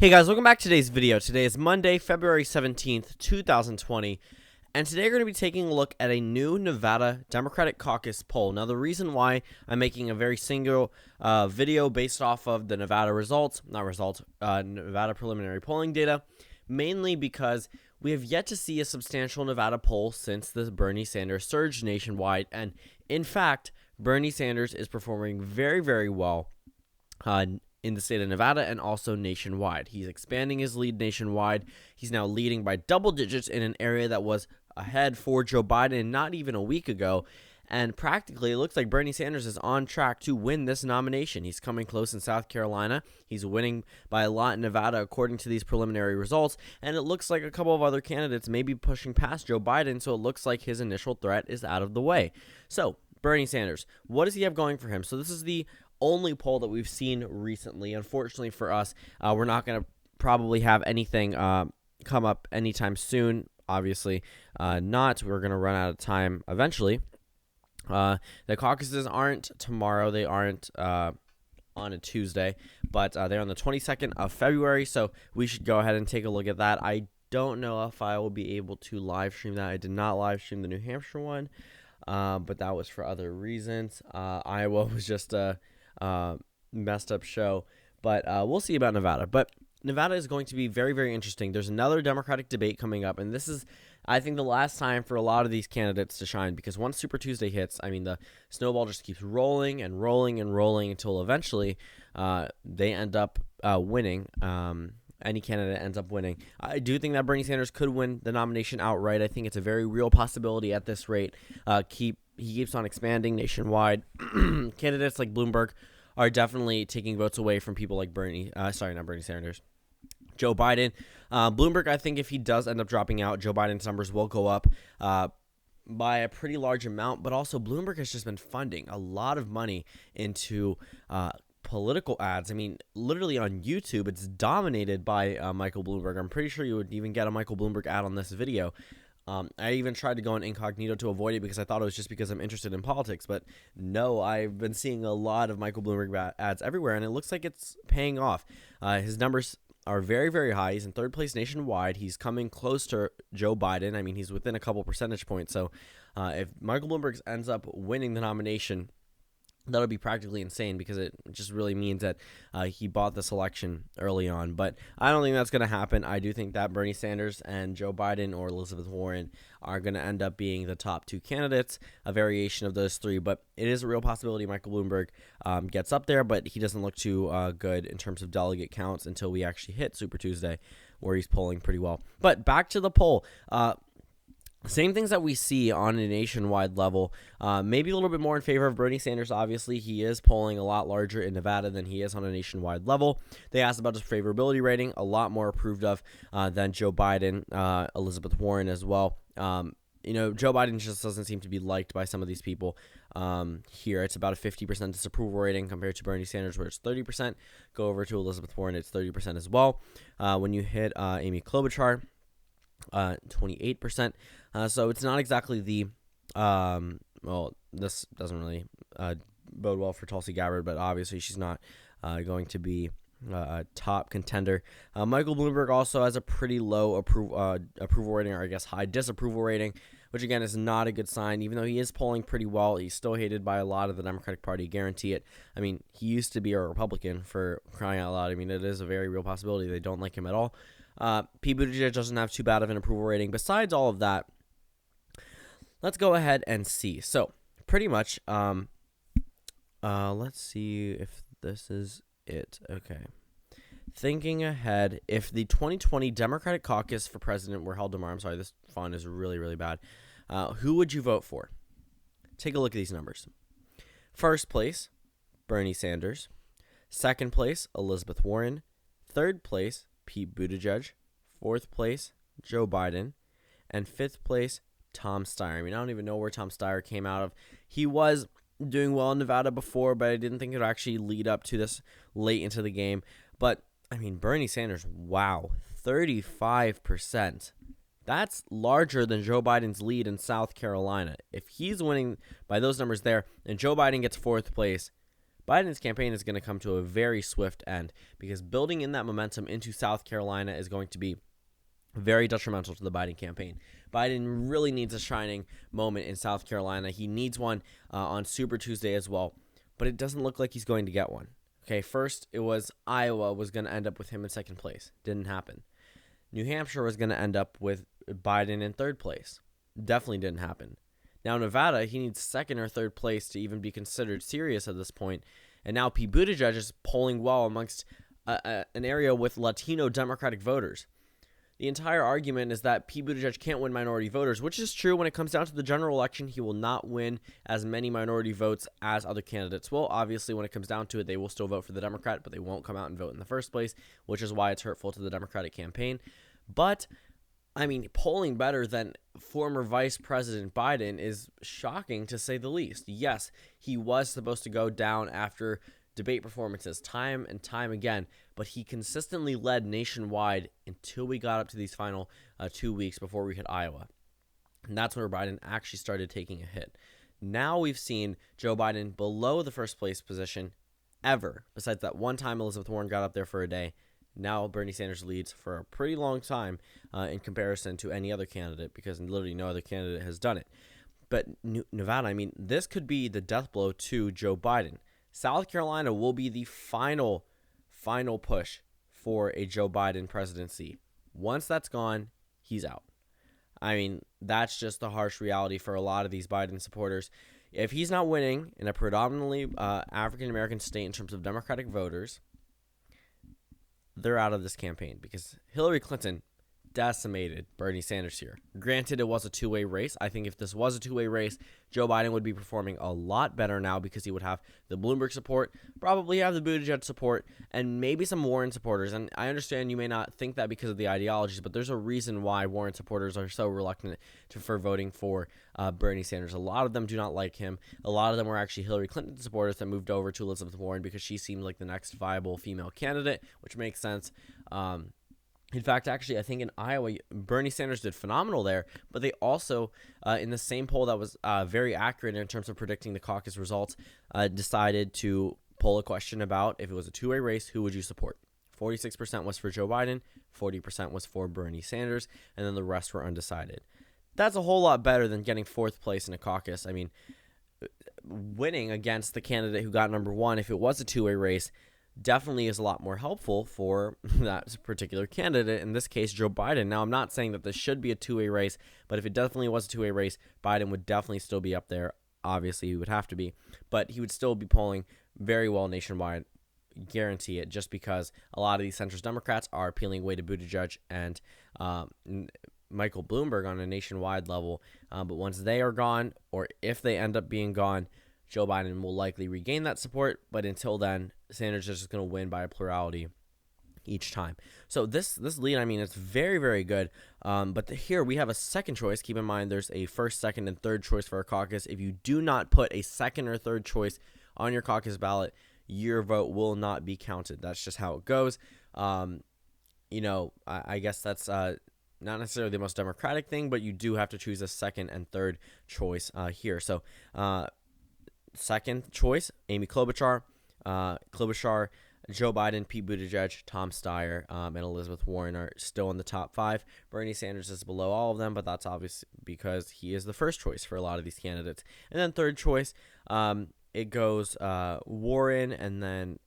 Hey guys, welcome back to today's video. Today is Monday, February 17th, 2020, and today we're going to be taking a look at a new Nevada Democratic Caucus poll. Now, the reason why I'm making a very single video based off of the Nevada Nevada preliminary polling data, mainly because we have yet to see a substantial Nevada poll since the Bernie Sanders surge nationwide, and in fact, Bernie Sanders is performing very, very well in the state of Nevada and also nationwide. He's expanding his lead nationwide. He's now leading by double digits in an area that was ahead for Joe Biden not even a week ago. And practically, it looks like Bernie Sanders is on track to win this nomination. He's coming close in South Carolina. He's winning by a lot in Nevada, according to these preliminary results. And it looks like a couple of other candidates may be pushing past Joe Biden, so it looks like his initial threat is out of the way. So, Bernie Sanders, what does he have going for him? So this is the only poll that we've seen recently. Unfortunately for us, we're not going to probably have anything come up anytime soon. Obviously not. We're going to run out of time eventually. The caucuses aren't tomorrow. They aren't on a Tuesday, but they're on the 22nd of February, so we should go ahead and take a look at that. I don't know if I will be able to live stream that. I did not live stream the New Hampshire one, but that was for other reasons. Iowa was just a messed up show, but we'll see about Nevada. But Nevada is going to be very, very interesting. There's another Democratic debate coming up, and this is, I think, the last time for a lot of these candidates to shine, because once Super Tuesday hits, I mean, the snowball just keeps rolling and rolling and rolling until eventually they end up winning. Any candidate ends up winning. I do think that Bernie Sanders could win the nomination outright. I think it's a very real possibility at this rate. He keeps on expanding nationwide. Candidates like Bloomberg are definitely taking votes away from people like Joe Biden. Bloomberg, I think if he does end up dropping out, Joe Biden's numbers will go up by a pretty large amount, but also Bloomberg has just been funding a lot of money into political ads. I mean, literally on YouTube, it's dominated by Michael Bloomberg. I'm pretty sure you would even get a Michael Bloomberg ad on this video. I even tried to go in incognito to avoid it because I thought it was just because I'm interested in politics, but no, I've been seeing a lot of Michael Bloomberg ads everywhere, and it looks like it's paying off. His numbers are very, very high. He's in third place nationwide. He's coming close to Joe Biden. I mean, he's within a couple percentage points, so if Michael Bloomberg ends up winning the nomination, that'll be practically insane because it just really means that he bought this election early on. But I don't think that's going to happen. I do think that Bernie Sanders and Joe Biden or Elizabeth Warren are going to end up being the top two candidates, a variation of those three. But it is a real possibility Michael Bloomberg gets up there, but he doesn't look too good in terms of delegate counts until we actually hit Super Tuesday, where he's polling pretty well. But back to the poll. Same things that we see on a nationwide level, maybe a little bit more in favor of Bernie Sanders. Obviously, he is polling a lot larger in Nevada than he is on a nationwide level. They asked about his favorability rating, a lot more approved of than Joe Biden, Elizabeth Warren as well. Joe Biden just doesn't seem to be liked by some of these people here. It's about a 50% disapproval rating compared to Bernie Sanders, where it's 30%. Go over to Elizabeth Warren, it's 30% as well. When you hit Amy Klobuchar, 28%. So it's not exactly the this doesn't really bode well for Tulsi Gabbard, but obviously she's not going to be a top contender. Michael Bloomberg also has a pretty low approval rating, or I guess high disapproval rating, which again is not a good sign. Even though he is polling pretty well, he's still hated by a lot of the Democratic Party, guarantee it. I mean, he used to be a Republican, for crying out loud. I mean, it is a very real possibility they don't like him at all. Pete Buttigieg doesn't have too bad of an approval rating. Besides all of that, let's go ahead and see. So, pretty much, let's see if this is it. Okay. Thinking ahead, if the 2020 Democratic Caucus for president were held tomorrow, I'm sorry, this font is really, really bad. Who would you vote for? Take a look at these numbers. First place, Bernie Sanders. Second place, Elizabeth Warren. Third place, Pete Buttigieg. Fourth place, Joe Biden. And fifth place, Tom Steyer. I mean, I don't even know where Tom Steyer came out of. He was doing well in Nevada before, but I didn't think it would actually lead up to this late into the game. But, I mean, Bernie Sanders, wow, 35%. That's larger than Joe Biden's lead in South Carolina. If he's winning by those numbers there, and Joe Biden gets fourth place, Biden's campaign is going to come to a very swift end because building in that momentum into South Carolina is going to be very detrimental to the Biden campaign. Biden really needs a shining moment in South Carolina. He needs one on Super Tuesday as well, but it doesn't look like he's going to get one. Okay, first it was Iowa was going to end up with him in second place. Didn't happen. New Hampshire was going to end up with Biden in third place. Definitely didn't happen. Now Nevada, he needs second or third place to even be considered serious at this point. And now Pete Buttigieg is polling well amongst an area with Latino Democratic voters. The entire argument is that Pete Buttigieg can't win minority voters, which is true. When it comes down to the general election, he will not win as many minority votes as other candidates will. Obviously, when it comes down to it, they will still vote for the Democrat, but they won't come out and vote in the first place, which is why it's hurtful to the Democratic campaign. But, I mean, polling better than former Vice President Biden is shocking, to say the least. Yes, he was supposed to go down after debate performances time and time again, but he consistently led nationwide until we got up to these final 2 weeks before we hit Iowa. And that's where Biden actually started taking a hit. Now we've seen Joe Biden below the first place position ever, besides that one time Elizabeth Warren got up there for a day. Now Bernie Sanders leads for a pretty long time in comparison to any other candidate, because literally no other candidate has done it. But Nevada, I mean, this could be the death blow to Joe Biden. South Carolina will be the final push for a Joe Biden presidency. Once that's gone, he's out. I mean, that's just the harsh reality for a lot of these Biden supporters. If he's not winning in a predominantly African-American state in terms of Democratic voters, they're out of this campaign because Hillary Clinton decimated Bernie Sanders here. Granted, it was a two-way race. I think if this was a two-way race, Joe Biden would be performing a lot better now because he would have the Bloomberg support, probably have the Buttigieg support, and maybe some Warren supporters. And I understand you may not think that because of the ideologies, but there's a reason why Warren supporters are so reluctant for voting for Bernie Sanders. A lot of them do not like him. A lot of them were actually Hillary Clinton supporters that moved over to Elizabeth Warren because she seemed like the next viable female candidate, which makes sense. In fact, actually, I think in Iowa, Bernie Sanders did phenomenal there, but they also, in the same poll that was very accurate in terms of predicting the caucus results, decided to poll a question about if it was a two-way race, who would you support? 46% was for Joe Biden, 40% was for Bernie Sanders, and then the rest were undecided. That's a whole lot better than getting fourth place in a caucus. I mean, winning against the candidate who got number one, if it was a two-way race, definitely is a lot more helpful for that particular candidate, in this case, Joe Biden. Now, I'm not saying that this should be a two-way race, but if it definitely was a two-way race, Biden would definitely still be up there. Obviously, he would have to be, but he would still be polling very well nationwide, guarantee it, just because a lot of these centrist Democrats are peeling away to Buttigieg and Michael Bloomberg on a nationwide level. But once they are gone, or if they end up being gone, Joe Biden will likely regain that support, but until then, Sanders is just going to win by a plurality each time. So this lead, I mean, it's very, very good. But here we have a second choice. Keep in mind, there's a first, second, and third choice for a caucus. If you do not put a second or third choice on your caucus ballot, your vote will not be counted. That's just how it goes. I guess that's not necessarily the most democratic thing, but you do have to choose a second and third choice here. So, second choice, Amy Klobuchar, Joe Biden, Pete Buttigieg, Tom Steyer, and Elizabeth Warren are still in the top five. Bernie Sanders is below all of them, but that's obvious because he is the first choice for a lot of these candidates. And then third choice, it goes Warren, and then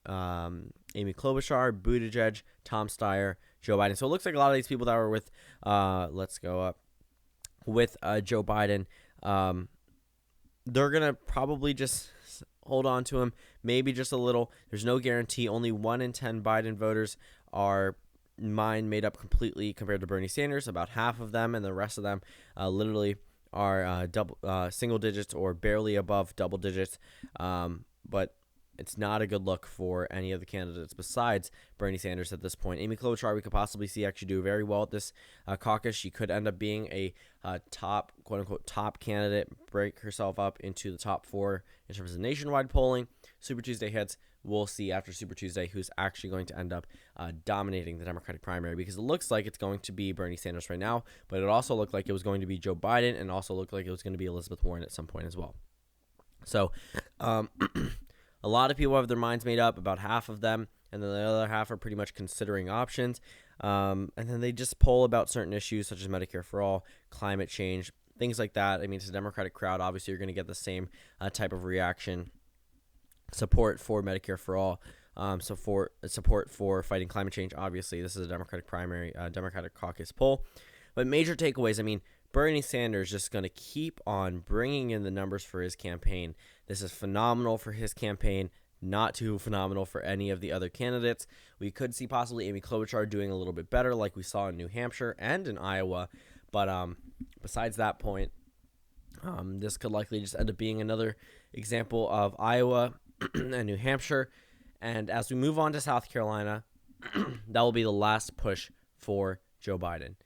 Amy Klobuchar, Buttigieg, Tom Steyer, Joe Biden. So it looks like a lot of these people that were with, let's go up, with Joe Biden, they're going to probably just hold on to him, maybe just a little. There's no guarantee. Only 1 in 10 Biden voters are made up completely compared to Bernie Sanders. About half of them, and the rest of them literally are single digits or barely above double digits. But it's not a good look for any of the candidates besides Bernie Sanders at this point. Amy Klobuchar, we could possibly see actually do very well at this caucus. She could end up being a top, quote-unquote, top candidate, break herself up into the top 4 in terms of nationwide polling. Super Tuesday hits. We'll see after Super Tuesday who's actually going to end up dominating the Democratic primary, because it looks like it's going to be Bernie Sanders right now, but it also looked like it was going to be Joe Biden, and also looked like it was going to be Elizabeth Warren at some point as well. So, A lot of people have their minds made up, about half of them, and then the other half are pretty much considering options. And then they just poll about certain issues such as Medicare for all, climate change, things like that. I mean, it's a Democratic crowd. Obviously, you're going to get the same type of reaction. Support for Medicare for all, support for fighting climate change. Obviously, this is a Democratic primary, Democratic caucus poll. But major takeaways, I mean, Bernie Sanders just going to keep on bringing in the numbers for his campaign. This is phenomenal for his campaign, not too phenomenal for any of the other candidates. We could see possibly Amy Klobuchar doing a little bit better like we saw in New Hampshire and in Iowa. But besides that point, this could likely just end up being another example of Iowa and New Hampshire. And as we move on to South Carolina, that will be the last push for Joe Biden.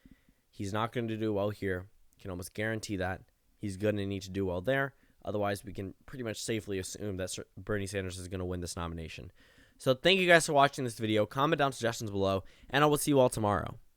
He's not going to do well here. Can almost guarantee that. He's going to need to do well there. Otherwise, we can pretty much safely assume that Bernie Sanders is going to win this nomination. So thank you guys for watching this video. Comment down suggestions below, and I will see you all tomorrow.